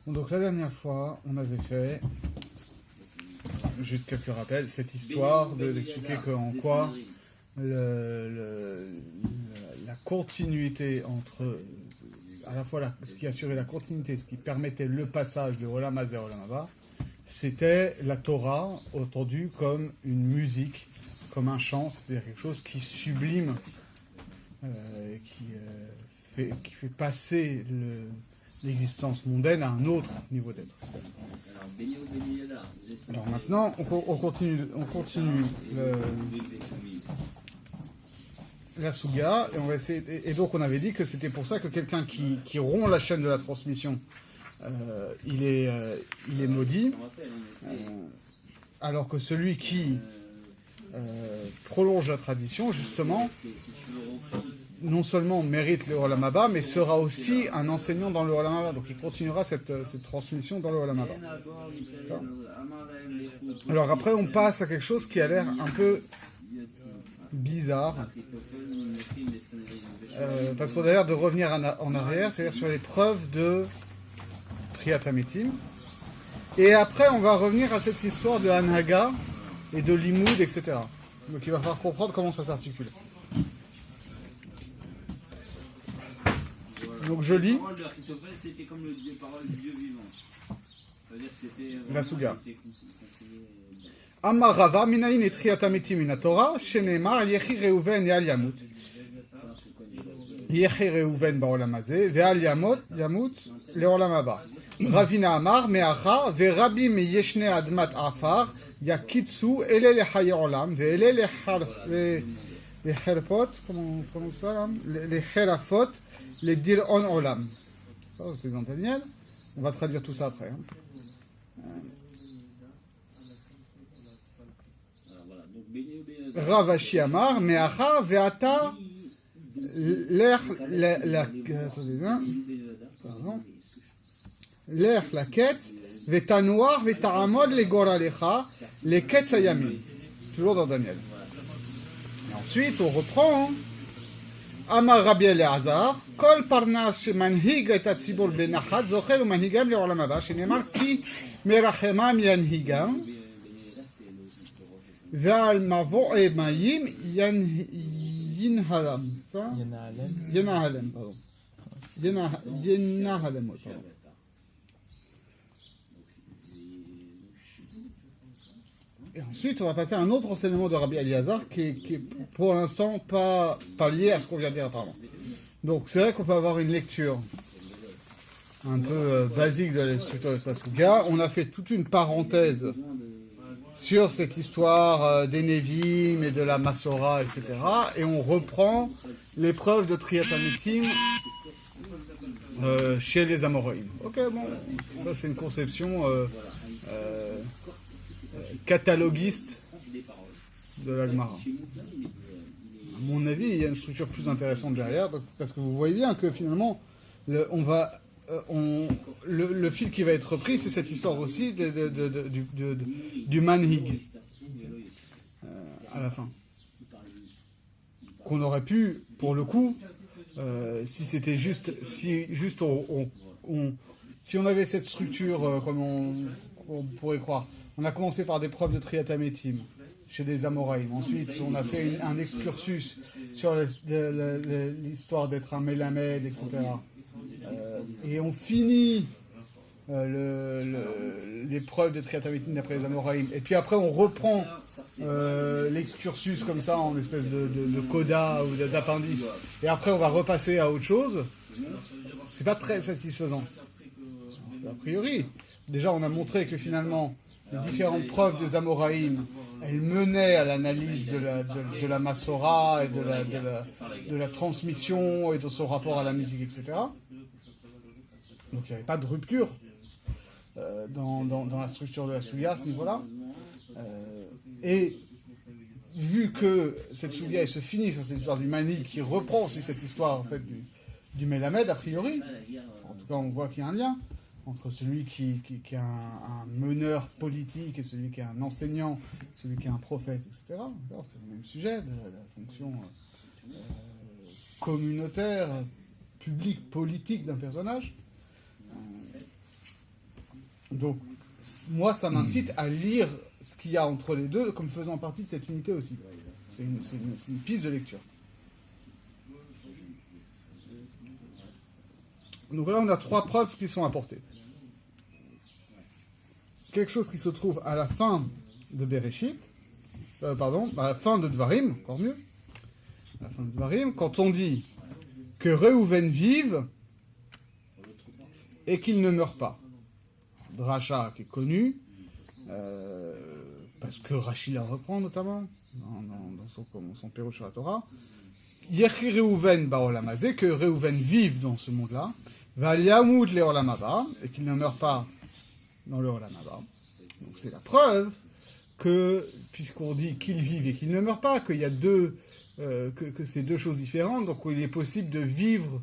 Donc la dernière fois, on avait fait, juste quelques rappels, cette histoire d'expliquer qu'en quoi la continuité entre, à la fois ce qui assurait la continuité, ce qui permettait le passage de Olam Hazé à Olam Haba, c'était la Torah, entendue comme une musique, comme un chant, c'est-à-dire quelque chose qui sublime, qui fait passer l'existence mondaine à un autre niveau d'être. Alors maintenant, on continue la Suga, et on va essayer. Et donc on avait dit que c'était pour ça que quelqu'un qui rompt la chaîne de la transmission, il est maudit, alors que celui qui prolonge la tradition, justement, non seulement mérite le Olam Haba, mais sera aussi un enseignant dans le Olam Haba. Donc il continuera cette transmission dans le Olam Haba. Alors après, on passe à quelque chose qui a l'air un peu bizarre, parce qu'on a l'air de revenir en arrière, c'est-à-dire sur les preuves de Triyat HaMetim. Et après, on va revenir à cette histoire de Hanhaga et de Limoud, etc. Donc il va falloir comprendre comment ça s'articule. Donc je lis la Suga. Amar Rava minayin et Triyat HaMetim min Torah shenemar yechi Reuven ve'al yamut. Yechi Reuven ba'olam hazeh ve'al yamut le'olam haba. Ravina Amar me'acha ve'rabim yeshne admat afar yakitsu ele lechaye olam ve'ele lecherpot, comment on prononce ça, les cherafot les dir'on olam. Ça, c'est dans Daniel. On va traduire tout ça après. Rav Ashi Amar, me'acha ve'ata l'ech la ketz ve'tanoar ve'ta'amod legoralecha le ketz hayamim. Toujours dans Daniel. Et ensuite, on reprend. Amar Rabbi Eleazar, kol parnas shemanhig et hatzibur benachat zocher umanhigam le'olam haba, shenemar ki merachemam yanhigam ve'al mavo'e mayim yinhalam. Yenahalem, pardon. Yenahalem, pardon. Et ensuite, on va passer à un autre enseignement de Rabbi Eliezer qui est pour l'instant pas lié à ce qu'on vient de dire apparemment. Donc, c'est vrai qu'on peut avoir une lecture un peu basique de la structure de sa Suga. On a fait toute une parenthèse sur cette histoire des Nevi'im et de la Massora, etc. Et on reprend l'épreuve de Triyat HaMetim chez les Amoraïm. Ok, bon, ça c'est une conception cataloguiste de la Gemara. À mon avis, il y a une structure plus intéressante derrière, parce que vous voyez bien que finalement, le fil qui va être repris, c'est cette histoire aussi du manhig à la fin. Qu'on aurait pu, pour le coup, si c'était juste, si on avait cette structure comme on pourrait croire. On a commencé par des preuves de Triyat HaMetim chez des Amoraïm. Ensuite, on a fait un excursus sur l'histoire d'être un Mélamed, etc. Et on finit les preuves de Triyat HaMetim d'après les Amoraïm. Et puis après, on reprend l'excursus comme ça, en espèce de coda ou d'appendice. Et après, on va repasser à autre chose. C'est pas très satisfaisant. A priori, déjà, on a montré que finalement, les différentes preuves des Amoraïm, elles menaient à l'analyse de la Massora et de la transmission et de son rapport à la musique, etc. Donc il n'y avait pas de rupture dans la structure de la Suga à ce niveau-là. Et vu que cette Suga elle se finit sur cette histoire du Mani qui reprend aussi cette histoire en fait, du Mélamed, a priori, en tout cas on voit qu'il y a un lien entre celui qui est un meneur politique et celui qui est un enseignant, celui qui est un prophète, etc. Alors, c'est le même sujet de la fonction communautaire, publique, politique d'un personnage. Donc, moi, ça m'incite à lire ce qu'il y a entre les deux comme faisant partie de cette unité aussi. C'est une piste de lecture. Donc là, on a 3 preuves qui sont apportées. Quelque chose qui se trouve à la fin de Bereshit, à la fin de Dvarim, encore mieux. À la fin de Dvarim, quand on dit que Réhouven vive et qu'il ne meurt pas. Dracha qui est connu, parce que Rashi la reprend notamment, dans son Pérou sur la Torah. Yechi Réhouven Baolamazé, que Réhouven vive dans ce monde-là, Valiamoud le Olamaba, et qu'il ne meurt pas dans le Olamaba. Donc c'est la preuve que, puisqu'on dit qu'il vive et qu'il ne meurt pas, qu'il y a que c'est 2 choses différentes, donc il est possible de vivre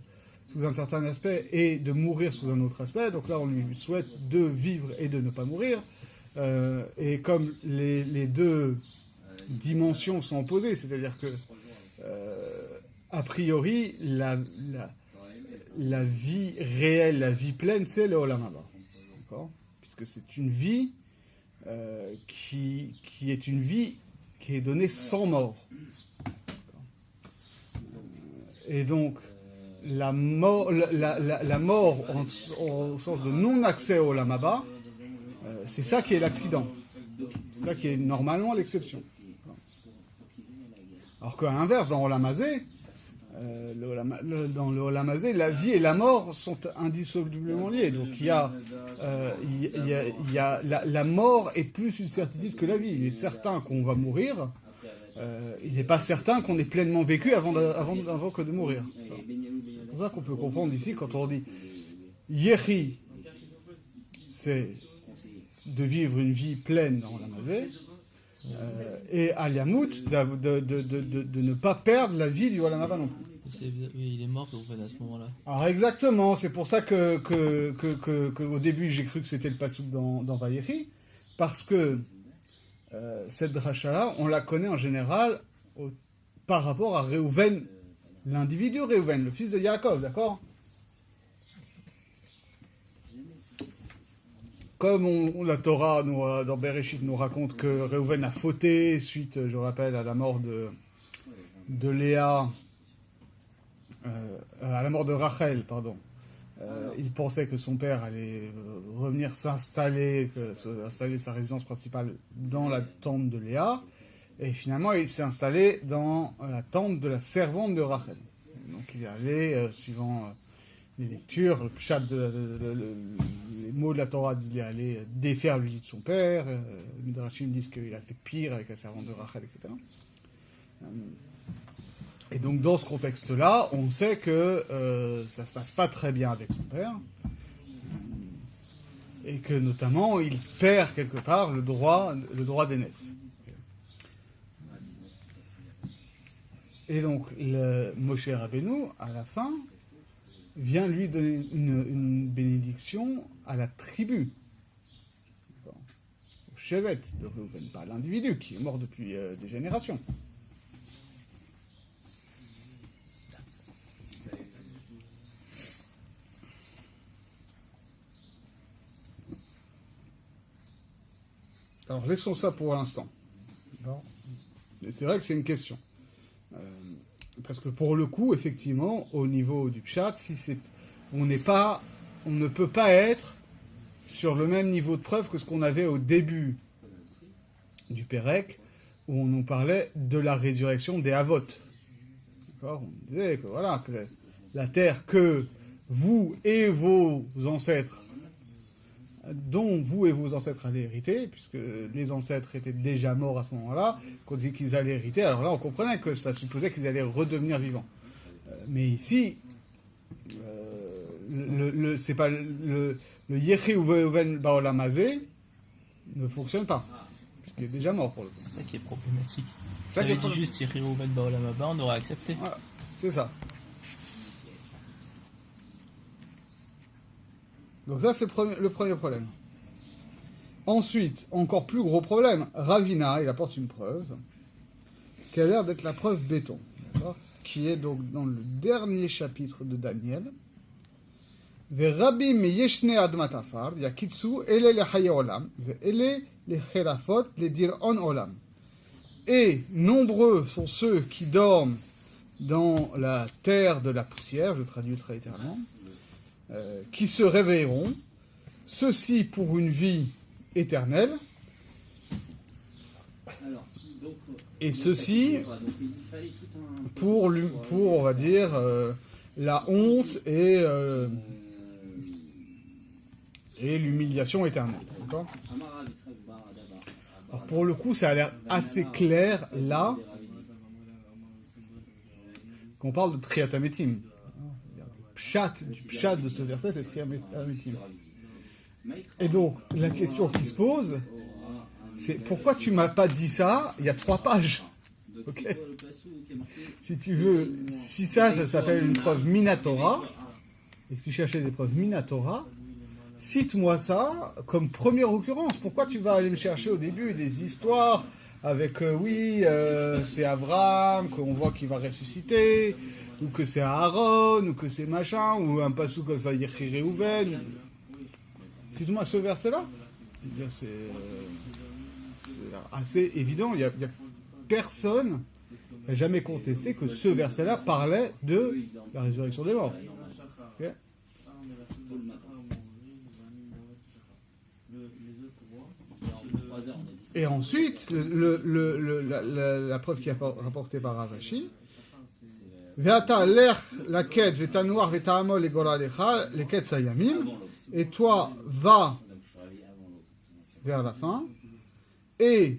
sous un certain aspect et de mourir sous un autre aspect. Donc là, on lui souhaite de vivre et de ne pas mourir. Et comme les 2 dimensions sont opposées, c'est-à-dire que, a priori, la vie réelle, la vie pleine, c'est le Olam Haba. D'accord ? Puisque c'est une vie qui est une vie qui est donnée sans mort. Et donc, la mort au sens de non-accès au Olam Haba, c'est ça qui est l'accident. C'est ça qui est normalement l'exception. Alors qu'à l'inverse, dans Olam Hazé, dans le Olam Hazé, la vie et la mort sont indissolublement liées. Donc il y a la mort est plus une certitude que la vie. Il est certain qu'on va mourir. Il n'est pas certain qu'on ait pleinement vécu avant que de mourir. C'est pour ça qu'on peut comprendre ici, quand on dit Yechi, c'est de vivre une vie pleine dans la mazé, et Aliamout, de ne pas perdre la vie du Olam Haba non plus. Oui, il est mort à ce moment-là. Alors exactement, c'est pour ça que au début j'ai cru que c'était le passouk dans Vayechi, parce que cette dracha-là, on la connaît en général par rapport à Réhouven, l'individu Réhouven, le fils de Yaakov, d'accord ? Comme la Torah, dans Bereshit, nous raconte que Réhouven a fauté suite, je rappelle, à la mort de Léa, à la mort de Rachel, pardon. Il pensait que son père allait revenir s'installer sa résidence principale dans la tente de Léa, et finalement il s'est installé dans la tente de la servante de Rachel. Donc il est allé, suivant les lectures, le pshat les mots de la Torah disent qu'il est allé défaire le lit de son père, les Midrashim disent qu'il a fait pire avec la servante de Rachel, etc. Et donc dans ce contexte-là, on sait que ça se passe pas très bien avec son père, et que notamment il perd quelque part le droit d'aînesse. Et donc le Moshe Rabbeinu, à la fin, vient lui donner une bénédiction à la tribu, au Shevet de Reuven, pas à l'individu qui est mort depuis des générations. Alors laissons ça pour l'instant. Mais c'est vrai que c'est une question. Parce que pour le coup, effectivement, au niveau du pshat, on ne peut pas être sur le même niveau de preuve que ce qu'on avait au début du Pérec, où on nous parlait de la résurrection des Havot. D'accord ? On disait que voilà, que la terre que vous et vos ancêtres, dont vous et vos ancêtres allaient hériter, puisque les ancêtres étaient déjà morts à ce moment-là, qu'on dit qu'ils allaient hériter, alors là on comprenait que ça supposait qu'ils allaient redevenir vivants. Mais ici, c'est pas le Yechi Uven Baolam Hazé ne fonctionne pas, puisqu'il est déjà mort pour le coup. C'est ça qui est problématique. Ça avait dit juste Yechi Uven Baolam Haba, on aurait accepté. Voilà, c'est ça. Donc ça, c'est le premier problème. Ensuite, encore plus gros problème, Ravina, il apporte une preuve, qui a l'air d'être la preuve béton, qui est donc dans le dernier chapitre de Daniel. ורבים מישני אדמת עפר, יקיצו, אלה לחיי עולם, ואלה לחרפות לדיראון עולם. Et nombreux sont ceux qui dorment dans la terre de la poussière, je traduis très littéralement, qui se réveilleront, ceci pour une vie éternelle, et ceci pour on va dire, la honte et l'humiliation éternelle. D'accord ? Alors pour le coup, ça a l'air assez clair là, qu'on parle de Triatametim. Du pshat de ce verset, c'est Triatametim. Et donc, la question qui se pose, c'est pourquoi tu m'as pas dit ça il y a 3 pages? Okay. Si tu veux, si ça s'appelle une preuve Minatora, et que tu cherchais des preuves Minatora, cite-moi ça comme première occurrence. Pourquoi tu vas aller me chercher au début des histoires avec c'est Abraham, qu'on voit qu'il va ressusciter, ou que c'est Aaron, ou que c'est machin, ou un passou comme ça, Yechi Reuven. Cite-moi ce verset-là. C'est assez évident. Il y a personne n'a jamais contesté que ce verset-là parlait de la résurrection des morts. Okay. Et ensuite, la preuve qui est rapportée par Ravashi, Ve'ata lech laket ve'tanuach ve'ta'amol legora lecha leket sayamim, et toi va vers la fin et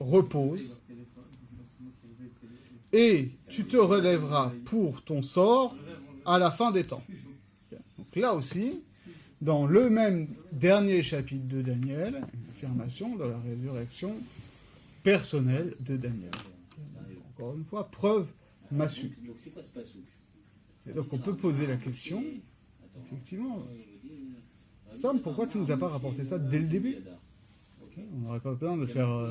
repose, et tu te relèveras pour ton sort à la fin des temps. Donc là aussi, dans le même dernier chapitre de Daniel, une affirmation de la résurrection personnelle de Daniel. Encore une fois, preuve massue. Et donc on peut poser la question, effectivement, Stam, pourquoi tu ne nous as pas rapporté ça dès le début? On n'aurait pas besoin de faire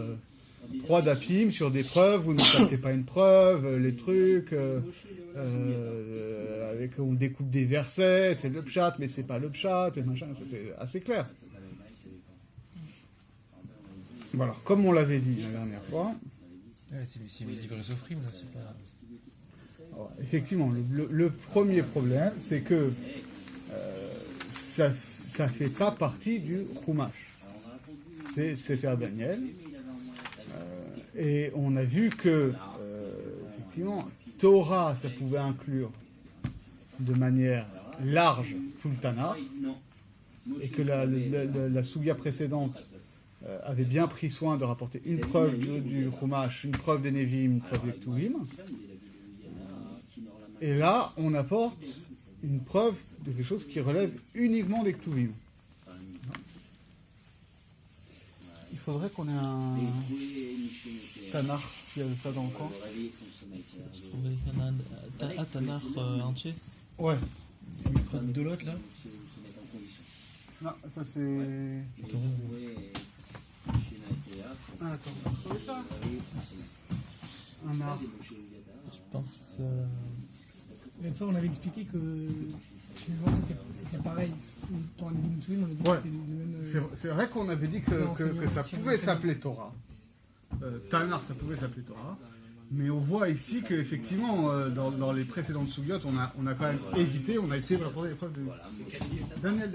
3 dapim sur des preuves où ça c'est pas une preuve, les trucs avec on découpe des versets, c'est le pshat mais c'est pas le pshat, et machin, c'était assez clair. Voilà, comme on l'avait dit la dernière fois. C'est les livres Sophrim, là, c'est pas... Alors, effectivement, le premier problème, c'est que ça fait pas partie du Chumash. C'est Sefer Daniel. Et on a vu que, effectivement, Torah, ça pouvait inclure de manière large tout le Tanakh, et que la Sougia précédente avait bien pris soin de rapporter une preuve du Chumash, une preuve des Nevi'im, une preuve des Ktuvim. Et là, on apporte une preuve de quelque chose qui relève uniquement des Ktuvim. Il faudrait qu'on ait un Tanakh, s'il y avait ça dans le coin. Je trouvais un Tanakh entier. Ouais. Le micro de l'autre, là. Non, ça c'est... Ah, attends, vous trouvez ça? Un art. Je pense... Une fois, on avait expliqué que finalement c'était pareil. Pour un Twin, on a dit Ouais. que c'était le même. C'est vrai qu'on avait dit que ça pouvait s'appeler Torah. Tanakh, ça pouvait s'appeler Torah. Mais on voit ici qu'effectivement, dans les précédentes sougiotes, on a quand même évité, on a essayé de rapporter les preuves de... Daniel.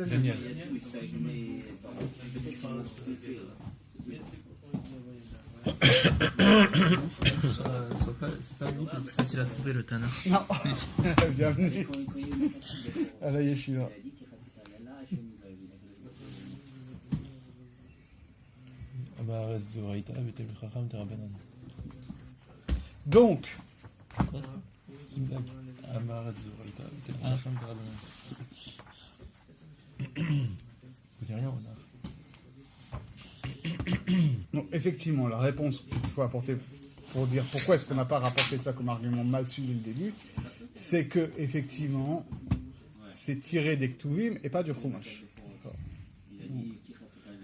C'est pas le livre le plus facile à trouver, le Tanakh. Non. Bienvenue à la yeshiva. Donc, Quoi ça? C'est une blague. Vous dites rien, Renard. donc, effectivement, la réponse qu'il faut apporter pour dire pourquoi est-ce qu'on n'a pas rapporté ça comme argument massu dès le début, c'est que effectivement, c'est tiré des Ktuvim et pas du Chumash.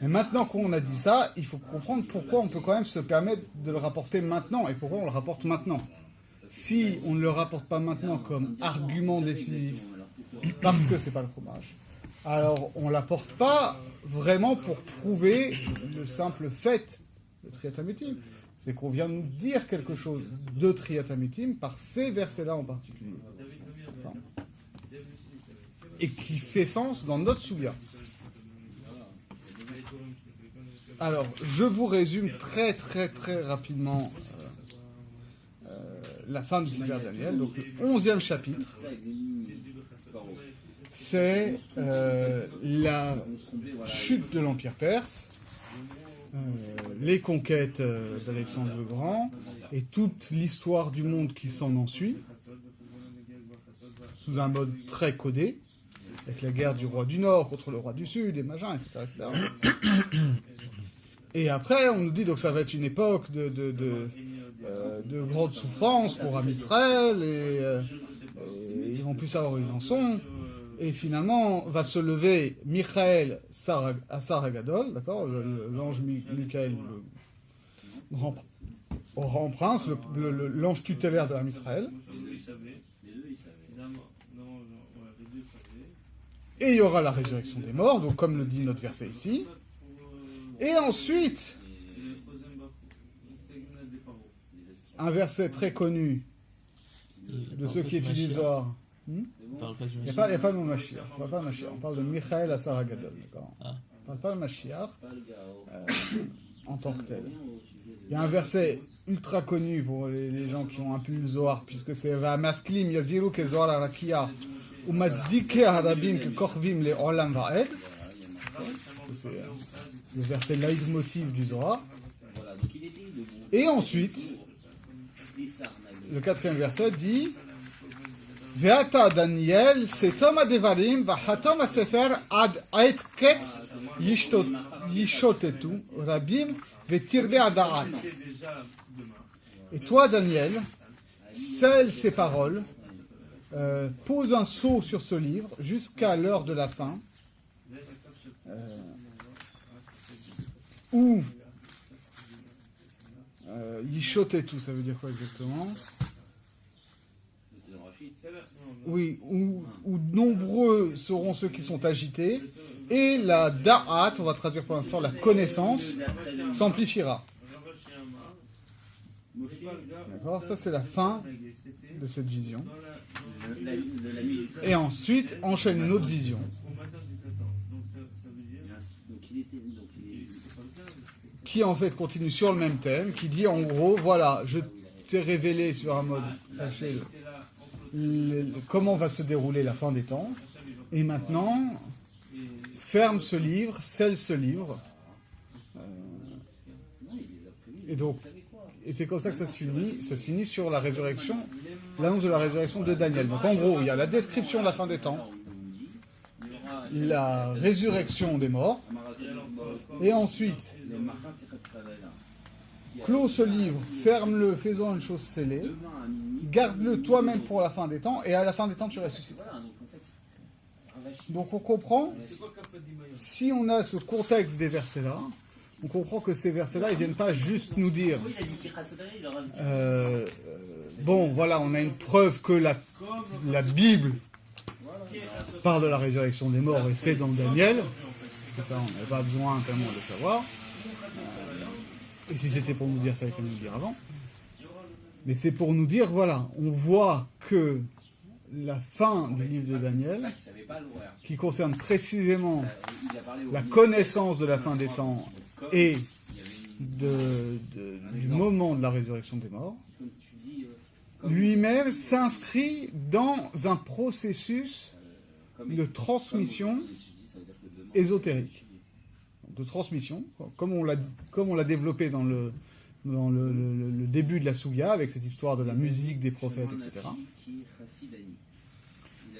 Et maintenant qu'on a dit ça, il faut comprendre pourquoi on peut quand même se permettre de le rapporter maintenant et pourquoi on le rapporte maintenant. Si on ne le rapporte pas maintenant comme argument décisif, parce que c'est pas le Chumash, Alors, on ne l'apporte pas vraiment pour prouver le simple fait de Triyat HaMetim. C'est qu'on vient nous dire quelque chose de Triyat HaMetim par ces versets-là en particulier. Et qui fait sens dans notre Soulia. Alors, je vous résume très très très rapidement la fin du Sefer Daniel. Donc, le 11e chapitre, c'est la chute de l'Empire perse, les conquêtes d'Alexandre le Grand et toute l'histoire du monde qui s'en ensuit, sous un mode très codé, avec la guerre du roi du Nord contre le roi du Sud, et machin, etc. Et après, on nous dit donc ça va être une époque de grande souffrance pour Am Israël, et ils vont plus savoir où ils en sont. Et finalement, va se lever Michael Asar Hagadol, d'accord, l'ange Michael, le grand prince, l'ange tutélaire de Am Israël. Et il y aura la résurrection des morts, donc comme le dit notre verset ici. Et ensuite, un verset très connu de ceux qui étudient Zohar. Il n'y a pas le mot Mashiach. On parle pas de Mashiach. On parle de Michael Asar Hagadol. D'accord. On ne parle pas de Mashiach en tant que tel. Il y a un verset ultra connu pour les gens qui ont un peu le Zohar, puisque c'est Masklim Yaziru ke Zohar Arakia ou Mazdike Harabim ke Korvim le Olam Vaed. C'est le verset leitmotiv du Zohar. Et ensuite, le 4e verset dit Ve'ata Daniel setom adevarim vachatom asefer ad ait ketz yishotetu rabim ve'tirle adarat. Et toi, Daniel, scelle ces paroles, pose un sceau sur ce livre jusqu'à l'heure de la fin, où yishotetu, ça veut dire quoi exactement? Oui, où nombreux seront ceux qui sont agités, et la da'at, on va traduire pour l'instant la connaissance, s'amplifiera. D'accord, ça c'est la fin de cette vision. Et ensuite, enchaîne une autre vision. Qui en fait continue sur le même thème, qui dit en gros, voilà, je t'ai révélé sur un mode caché comment va se dérouler la fin des temps, et maintenant, ferme ce livre, scelle ce livre, et donc, et c'est comme ça que ça se finit sur la résurrection, l'annonce de la résurrection de Daniel. Donc en gros, il y a la description de la fin des temps, la résurrection des morts, et ensuite, clôt ce livre, ferme-le, fais-en une chose scellée, garde-le toi-même pour la fin des temps, et à la fin des temps, tu ressuscites. Donc on comprend, si on a ce contexte des versets-là, on comprend que ces versets-là, ils ne viennent pas juste nous dire bon, voilà, on a une preuve que la Bible parle de la résurrection des morts, et c'est dans Daniel. Ça, on n'avait pas besoin tellement de savoir. Et si c'était pour nous dire ça, il fallait nous le dire avant. Mais c'est pour nous dire, voilà, on voit que la fin du livre de Daniel, qui concerne précisément la connaissance de la fin des temps et du moment de la résurrection des morts, lui-même s'inscrit dans un processus de transmission ésotérique. De transmission, comme on l'a développé dans le début de la Souga, avec cette histoire de la musique des prophètes, etc.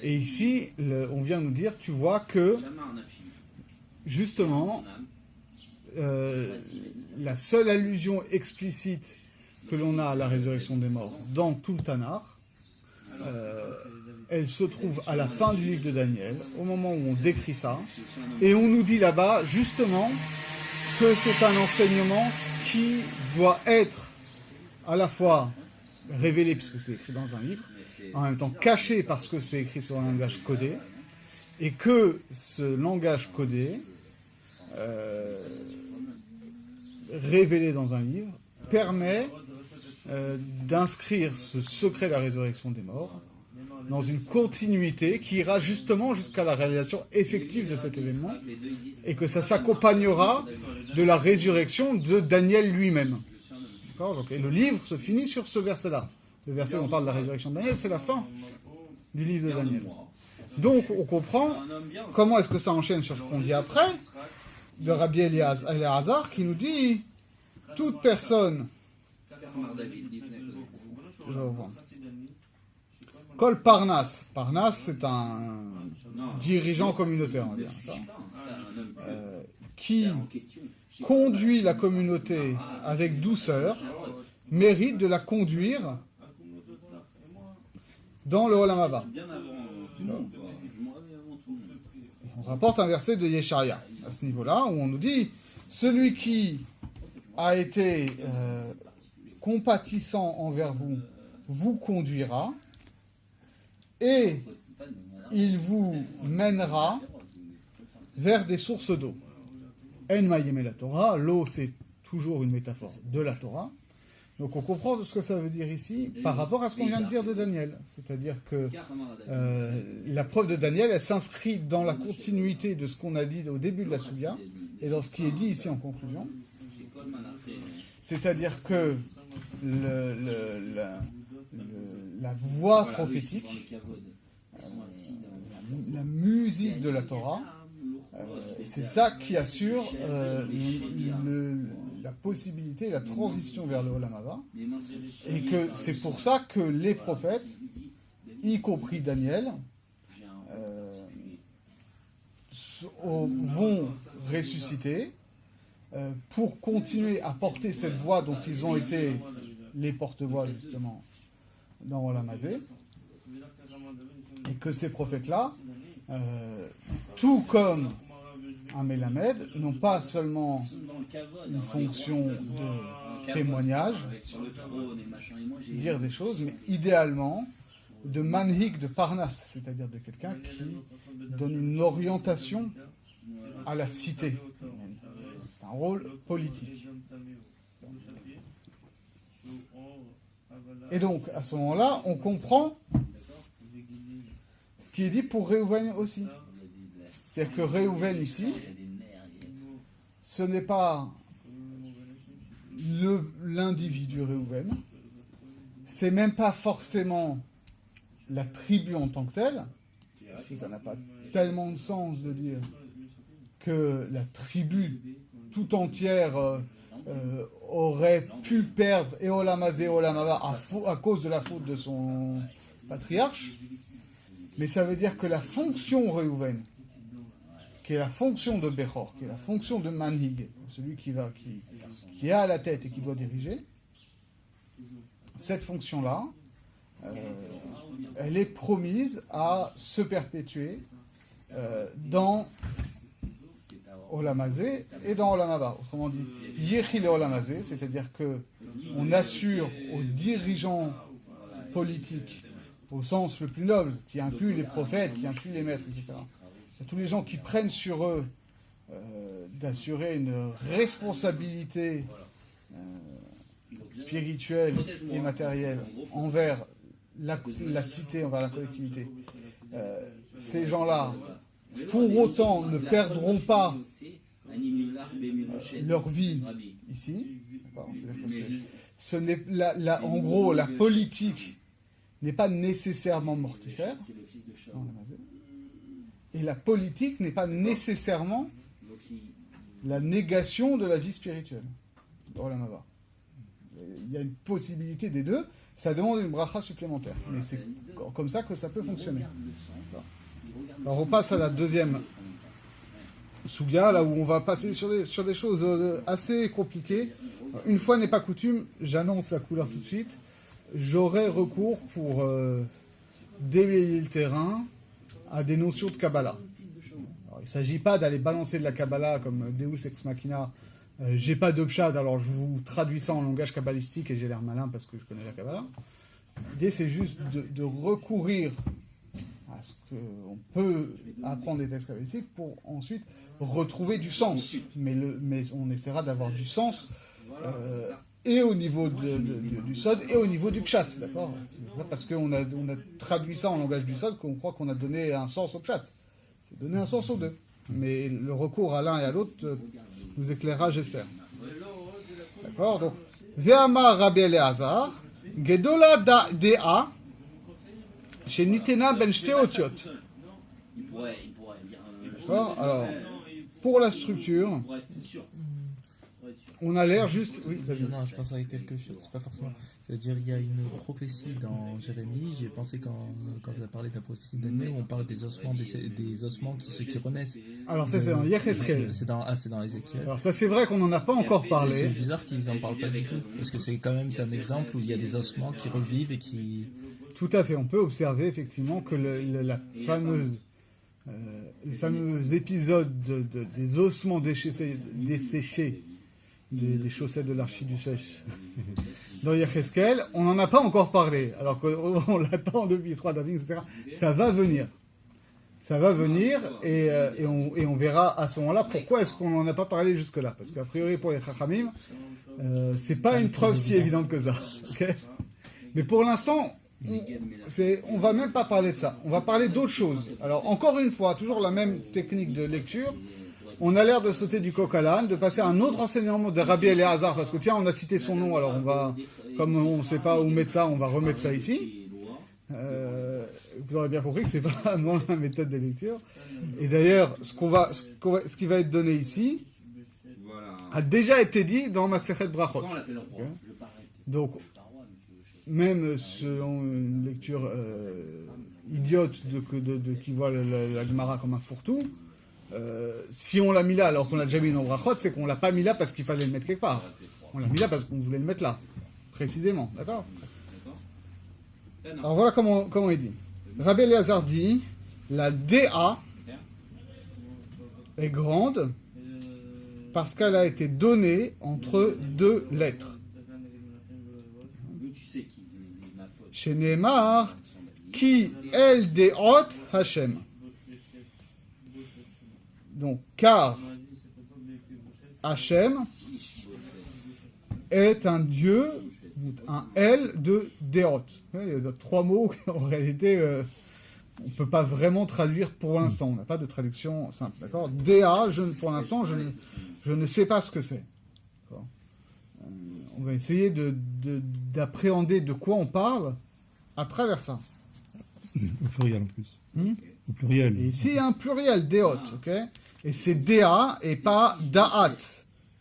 Et ici, on vient nous dire, tu vois que, justement, la seule allusion explicite que l'on a à la résurrection des morts dans tout le Tanakh, elle se trouve à la fin du livre de Daniel, au moment où on décrit ça, et on nous dit là-bas, justement, que c'est un enseignement qui doit être à la fois révélé, puisque c'est écrit dans un livre, en même temps caché parce que c'est écrit sur un langage codé, Et que ce langage codé, révélé dans un livre, permet d'inscrire ce secret de la résurrection des morts dans une continuité qui ira justement jusqu'à la réalisation effective de cet événement, et que ça s'accompagnera de la résurrection de Daniel lui-même. D'accord ? Donc, et le livre se finit sur ce verset-là. Le verset où on parle de la résurrection de Daniel, c'est la fin du livre de Daniel. Donc, on comprend comment est-ce que ça enchaîne sur ce qu'on dit après, de Rabbi Eliezer, qui nous dit « Toute personne... » Je vais reprendre. Kol Parnas. Parnas, c'est un dirigeant communautaire, on va dire, qui conduit la communauté avec douceur, mérite de la conduire dans le Olam Haba. On rapporte un verset de Yesharia à ce niveau-là, où on nous dit « Celui qui a été compatissant envers vous, vous conduira, et il vous mènera vers des sources d'eau. » En mayem la Torah, l'eau c'est toujours une métaphore de la Torah. Donc on comprend ce que ça veut dire ici par rapport à ce qu'on vient de dire de Daniel. C'est-à-dire que la preuve de Daniel, elle s'inscrit dans la continuité de ce qu'on a dit au début de la Souya et dans ce qui est dit ici en conclusion. C'est-à-dire que la voix prophétique, la musique de la Torah, c'est ça qui assure la possibilité, la transition vers le Olam Haba, et que c'est pour ça que les prophètes, y compris Daniel, vont ressusciter pour continuer à porter cette voix dont ils ont été les porte-voix justement dans Olam Hazé, et que ces prophètes-là, tout comme un Mélamed, n'ont pas seulement une fonction de témoignage, dire des choses, mais idéalement de manhig, de parnas, c'est-à-dire de quelqu'un qui donne une orientation à la cité. C'est un rôle politique. Et donc, à ce moment-là, on comprend ce qui est dit pour Réhouven aussi. C'est-à-dire que Réhouven ici, ce n'est pas l'individu Réhouven, c'est même pas forcément la tribu en tant que telle, parce que ça n'a pas tellement de sens de dire que la tribu tout entière aurait pu perdre et Olam Hazé et Olam Haba à cause de la faute de son patriarche, mais ça veut dire que la fonction Réhouven, qui est la fonction de Bechor, qui est la fonction de Manhig, celui qui est à la tête et qui doit diriger, cette fonction-là, elle est promise à se perpétuer dans Olam Hazé et dans Olam Haba. Autrement dit, Yechil et Olam Hazé, c'est-à-dire que on assure aux dirigeants politiques, au sens le plus noble, qui inclut les prophètes, qui inclut les maîtres, etc., à tous les gens qui prennent sur eux d'assurer une responsabilité spirituelle et matérielle envers la cité, envers la collectivité. Ces gens-là, pour autant, ne perdront pas leur vie ici. En gros, la politique n'est pas nécessairement mortifère. Et la politique n'est pas nécessairement la négation de la vie spirituelle. Il y a une possibilité des deux. Ça demande une bracha supplémentaire. Mais c'est comme ça que ça peut fonctionner. Alors on passe à la deuxième Souga, là où on va passer sur des choses assez compliquées. Une fois n'est pas coutume, j'annonce la couleur tout de suite. J'aurai recours pour déblayer le terrain à des notions de Kabbalah. Alors, il ne s'agit pas d'aller balancer de la Kabbalah comme Deus Ex Machina. J'ai pas de pshad, alors je vous traduis ça en langage kabbalistique et j'ai l'air malin parce que je connais la Kabbalah. L'idée c'est juste de recourir à ce qu'on peut apprendre des textes kabbalistiques pour ensuite retrouver du sens. Mais on essaiera d'avoir du sens et au niveau du Sod et au niveau du Pshat, d'accord? C'est pas parce qu'on a traduit ça en langage du Sod qu'on croit qu'on a donné un sens au Pshat. C'est donné un sens aux deux. Mais le recours à l'un et à l'autre nous éclairera, j'espère. D'accord? Donc, Ve'amar Rabbi Eleazar, Gedola Dea, chez Nitena Ben Shte Otiot. D'accord? Alors, pour la structure, on a l'air juste. Oui, non, je pense avec quelque chose, c'est pas forcément. C'est-à-dire, il y a une prophétie dans Jérémie. J'ai pensé quand vous avez parlé de la prophétie de Daniel, où on parle des ossements, des ossements qui renaissent. Alors, ça, c'est dans Yecheskel. C'est dans Ézéchiel. Alors, ça, c'est vrai qu'on n'en a pas encore parlé. C'est bizarre qu'ils en parlent pas du tout. Parce que c'est un exemple où il y a des ossements qui revivent et qui. Tout à fait. On peut observer effectivement que le fameux épisode des ossements desséchés des chaussettes de l'archiduchesse dans Yecheskel, on n'en a pas encore parlé, alors qu'on l'attend depuis 3 David, etc. Ça va venir. Ça va venir et on verra à ce moment-là pourquoi est-ce qu'on n'en a pas parlé jusque-là. Parce qu'a priori pour les Chachamim, c'est pas une preuve si évidente que ça. Okay, mais pour l'instant, on va même pas parler de ça. On va parler d'autre chose. Alors encore une fois, toujours la même technique de lecture. On a l'air de sauter du coq à l'âne, de passer à un autre enseignement de Rabbi Eleazar, parce que tiens, on a cité son nom, alors on va, comme on ne sait pas où mettre ça, on va remettre ça ici. Vous aurez bien compris que c'est pas moi ma méthode de lecture. Et d'ailleurs, ce qui va être donné ici a déjà été dit dans Masechet Brachot. Okay. Donc, même selon une lecture idiote qui voit la Gemara comme un fourre-tout, si on l'a mis là alors qu'on l'a déjà mis dans Brachot, c'est qu'on l'a pas mis là parce qu'il fallait le mettre quelque part. On l'a mis là parce qu'on voulait le mettre là, précisément. D'accord? Alors voilà comment il dit. Rabbi Eleazar dit, la DA est grande parce qu'elle a été donnée entre 2 lettres. Chez Neymar, qui el deot Hashem. Donc, car Hachem est un Dieu, un El de Deot. Il y a 3 mots qu'en réalité, on ne peut pas vraiment traduire pour l'instant. On n'a pas de traduction simple. D'accord? Dea, pour l'instant, je ne sais pas ce que c'est. On va essayer d'appréhender de quoi on parle à travers ça. Au pluriel en plus. Au pluriel. Et ici, il y a un pluriel, Deot. Okay, et c'est Dea et pas Da'at.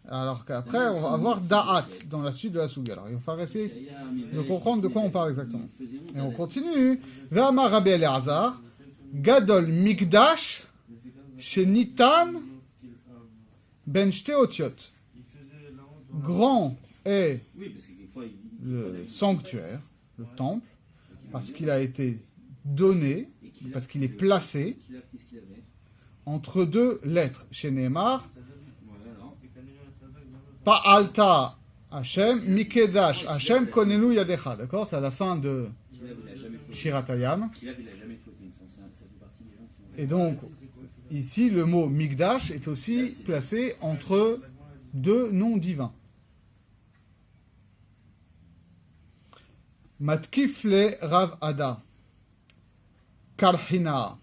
Alors qu'après, on va avoir Da'at dans la suite de la Souga. Alors il va falloir essayer de comprendre de quoi on parle exactement. Et on continue. Ve'amar Rabbi Eleazar, Gadol Mikdash, Shenitan, Ben Shte Otiot. Grand est le sanctuaire, le temple, parce qu'il a été donné, parce qu'il est placé entre 2 lettres. Chez Neymar, Pa'alta Hashem, Mikedash Hashem, Konenu Yadecha. D'accord? C'est à la fin de Shirat Hayam. Et donc, ici, le mot Mikdash est aussi placé entre 2 noms divins. Matkifle Rav Ada, Karhina.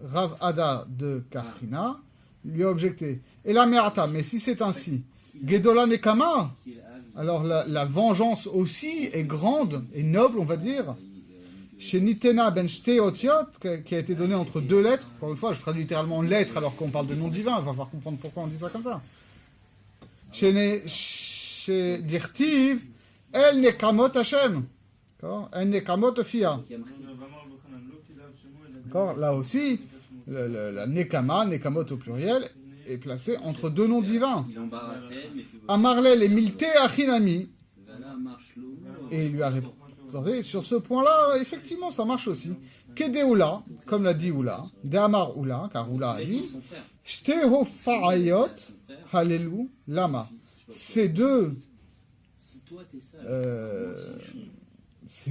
Rav Ada de Karhina lui a objecté. Et la Me'ata, mais si c'est ainsi, Gedola Nekama, alors la vengeance aussi est grande et noble, on va dire. Chez Nitena Ben Shte Otiot, qui a été donné entre 2 lettres. Encore une fois, je traduis littéralement lettres alors qu'on parle de nom divin. Il va falloir comprendre pourquoi on dit ça comme ça. Chez Dirtiv, El Nekamot Hashem. El Nekamot Fia. D'accord? Là aussi, la Nekama, Nekamot au pluriel, est placée entre 2 noms divins. Amarle les Milte Achinami. Et il lui a répondu. Sur ce point-là, effectivement, ça marche aussi. Kedeoula, comme l'a dit Oula, Deamar Oula, car Oula a dit, Shteho Fa'ayot, Halelu, Lama. Ces deux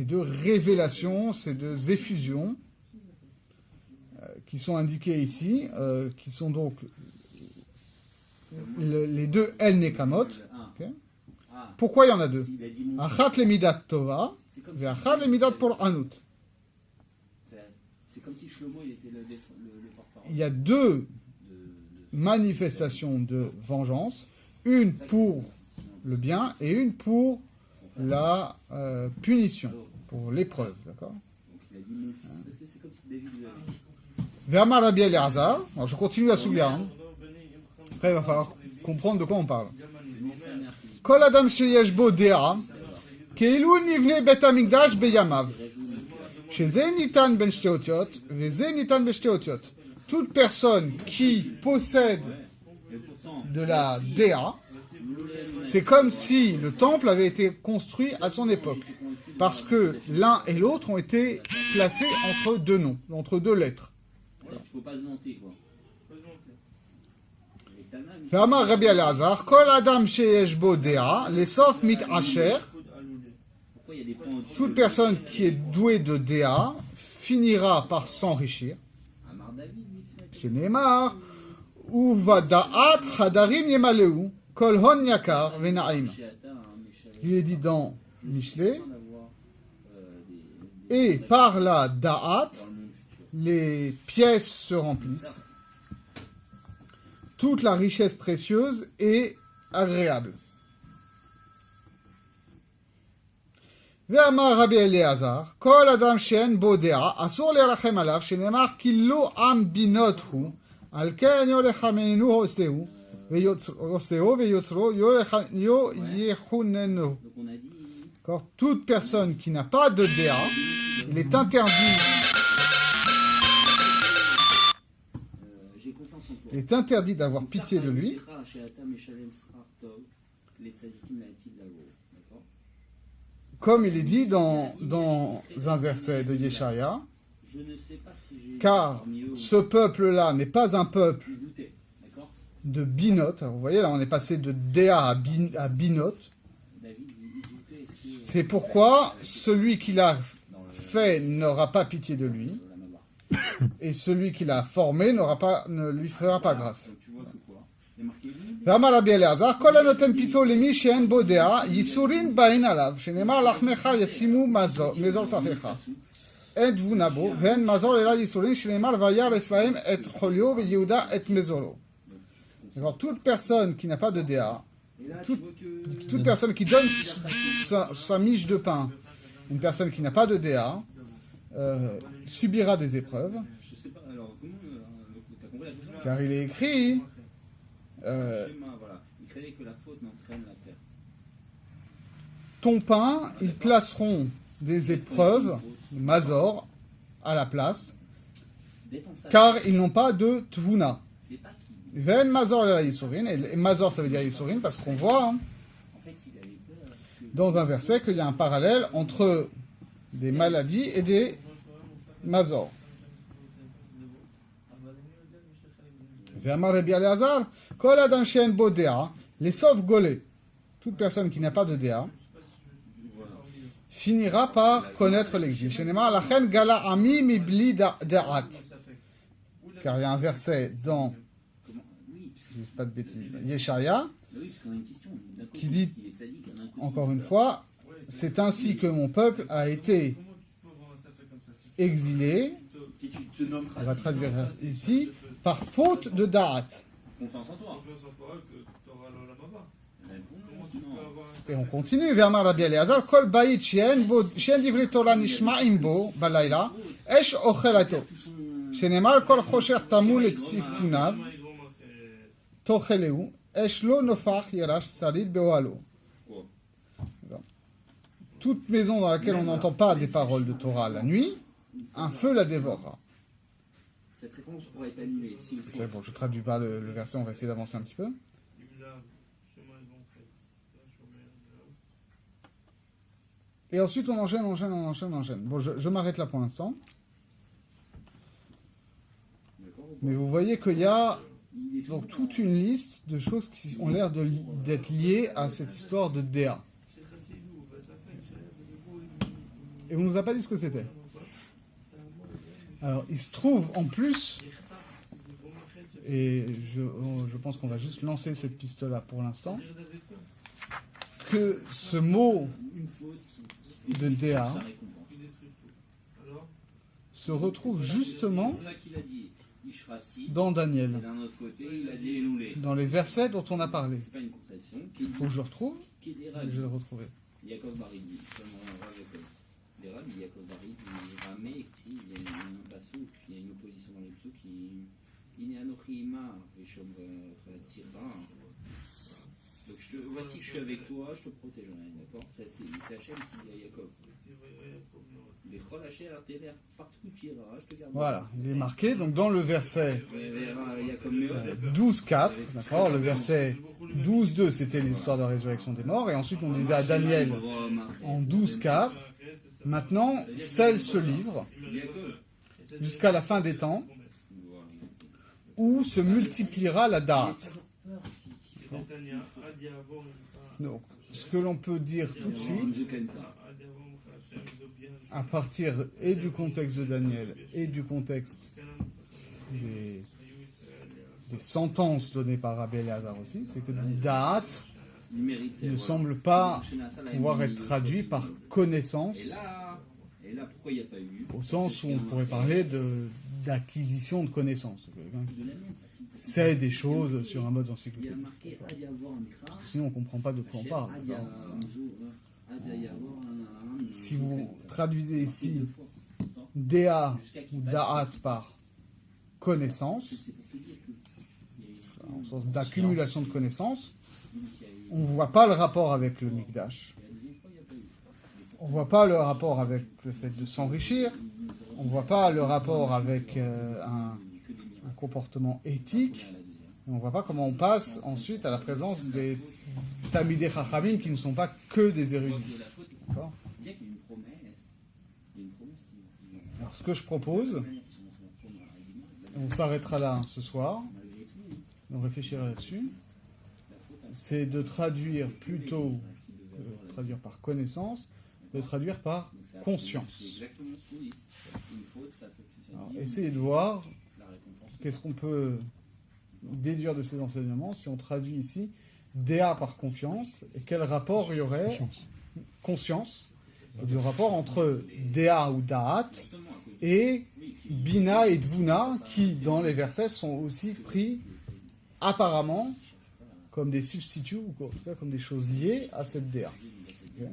révélations, ces 2 effusions, qui sont indiqués ici, qui sont donc les deux El Nekamot. Okay. Pourquoi il y en a deux? Achat lemidat tova et achat lemidat pour Anut. C'est comme si Shlomo il était le porte-parole. Il y a deux manifestations de vengeance, une pour le bien et une pour la punition, pour l'épreuve, d'accord? Donc il a dit mon fils, parce que c'est comme si David lui avait dit. Verma Rabbi Eliezer, alors je continue la soulia. Hein. Après, il va falloir comprendre de quoi on parle. Kol adam sheyesh bo dea, כאילו נבנה בית המקדש בימיו. שזה ניתן בין שתי אותיות, וזה ניתן בין שתי אותיות. Toute personne qui possède de la DA, c'est comme si le temple avait été construit à son époque. Parce que l'un et l'autre ont été placés entre deux noms, entre deux lettres. Il ne faut pas se vanter, quoi. ואמר רבי אלעזר, כל אדם שיש בו דעה, לסוף מתעשר. Toute personne qui est douée de DA finira par s'enrichir. שנאמר, ובדעת חדרים ימלאו, כל הון יקר ונעים. Il est dit dans Michelet, et par la da'at, les pièces se remplissent. Toute la richesse précieuse est agréable. ואמר רבי אליעזר, כל אדם שאין בו דעה, אסור לרחם עליו, שנאמר כי לא עם בינות הוא, על כן יולחמנו עושהו, ויוצרו יחוננו. Toute personne qui n'a pas de déa, il est interdit d'avoir pitié de lui. Comme il est dit dans un verset de Yeshaya, car ce peuple-là n'est pas un peuple de binot. Alors vous voyez, là on est passé de déa à binot. C'est pourquoi celui qui l'a fait n'aura pas pitié de lui, et celui qui l'a formé ne lui fera pas grâce. ואמר רבי אלעזר, כל הנותן פיתו למי שאין בו דעה, ייסורין באין עליו, שנאמר לחמך ישימו מזור תחתיך. אין תבונה בו, ואין מזור אלא ייסורין, שנאמר וירא אפרים את חוליו ויהודה את מזורו. Alors, toute personne qui n'a pas de DA, toute personne qui donne sa miche de pain, une personne qui n'a pas de DA, subira des épreuves. Car il est écrit, ton pain, ils placeront des épreuves, mazor, à la place, car ils n'ont pas de tvuna. Ven mazor la yisurin, et mazor ça veut dire yisurin, parce qu'on voit dans un verset qu'il y a un parallèle entre des maladies et des mazor. Ve'amar Rabbi Eliezer, kol adam she'en bo dea, lesov golé. Toute personne qui n'a pas de dea finira par connaître l'exil. Shenemar lachen gala ami mibli da'at. Car il y a un verset dans, je ne dis pas de bêtises, Yeshaya, qui dit, encore une fois, c'est ainsi que mon peuple a été exilé, on va traduire ici, par faute de da'at. Et on continue, Ve'amar Rabbi Eliezer, kol bayit she'en divrei Torah nishma'im bo balayla, esh ochelato. שנאמר כל חושך תמול את צפוניו, תאכלהו, אש לא נופח ירש שריד באוהלו. Toute maison dans laquelle on n'entend pas des paroles de Torah la nuit, un feu la dévorera. Cette réponse pourrait être annulée s'il faut. Bon, je ne traduis pas le verset, on va essayer d'avancer un petit peu. Et ensuite on enchaîne. Bon, je m'arrête là pour l'instant. Mais vous voyez qu'il y a donc toute une liste de choses qui ont l'air d'être liées à cette histoire de Déa. Et on ne nous a pas dit ce que c'était. Alors, il se trouve en plus, et je pense qu'on va juste lancer cette piste-là pour l'instant, que ce mot Une faute qui de DA sa récompense. se retrouve justement C'est pour ça qu'il a dit Ishrasi, dans et Daniel, d'un autre côté, il a dit Eloulé. dans les versets dont on a parlé. C'est pas une contradiction. Il faut que je retrouve, Qui est des je rabbis. vais le retrouver. Yaakov Baridi, comme on va avec les rabbis, Yaakov Baridi, Ramé, il y a un pasouk, il y a une opposition dans les psauks qui. Il est Anochi Ima, Veshom Tira. Donc voici que je suis avec toi, je te protégerai, d'accord? C'est Hachem qui dit à Yaakov. Bechol Hacher, Artéler, partout où tu iras, je te garde. Voilà, il est marqué, donc dans le verset Yaakov Meod. 12.4, d'accord, le verset 12.2, c'était l'histoire de la résurrection des morts, et ensuite on disait à Daniel en 12.4, maintenant, scelle ce livre jusqu'à la fin des temps, où se multipliera la date. Donc, ce que l'on peut dire tout de suite, à partir et du contexte de Daniel et du contexte des sentences données par Rabbi Eliezer aussi, c'est que Da'at ne semble pas pouvoir être traduit par connaissance, Et là, pourquoi il n'y a pas eu? au sens où on pourrait parler d'acquisition de connaissances. Quelqu'un qui sait des choses sur un mode Il y a encyclopédique. marqué Adiavor Mikra. Sinon, on ne comprend pas de quoi on parle. Si vous traduisez ici Déa ou Da'at par connaissance, en sens d'accumulation de connaissances, on ne voit pas le rapport avec le Mikdash. On ne voit pas le rapport avec le fait de s'enrichir. On ne voit pas le rapport avec un comportement éthique. Et on ne voit pas comment on passe ensuite à la présence des Talmidei Chachamim qui ne sont pas que des érudits. D'accord ? Alors, ce que je propose, on s'arrêtera là ce soir, on réfléchira là-dessus, c'est de traduire plutôt que de traduire par connaissance, de traduire par conscience. Alors, essayez de voir qu'est-ce qu'on peut déduire de ces enseignements si on traduit ici Déa par confiance, et quel rapport il y aurait, conscience, du rapport entre Déa ou Da'at et Bina et Dvuna, qui dans les versets sont aussi pris apparemment comme des substituts, ou en tout cas comme des choses liées à cette Déa. Okay.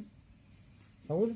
Ça roule ?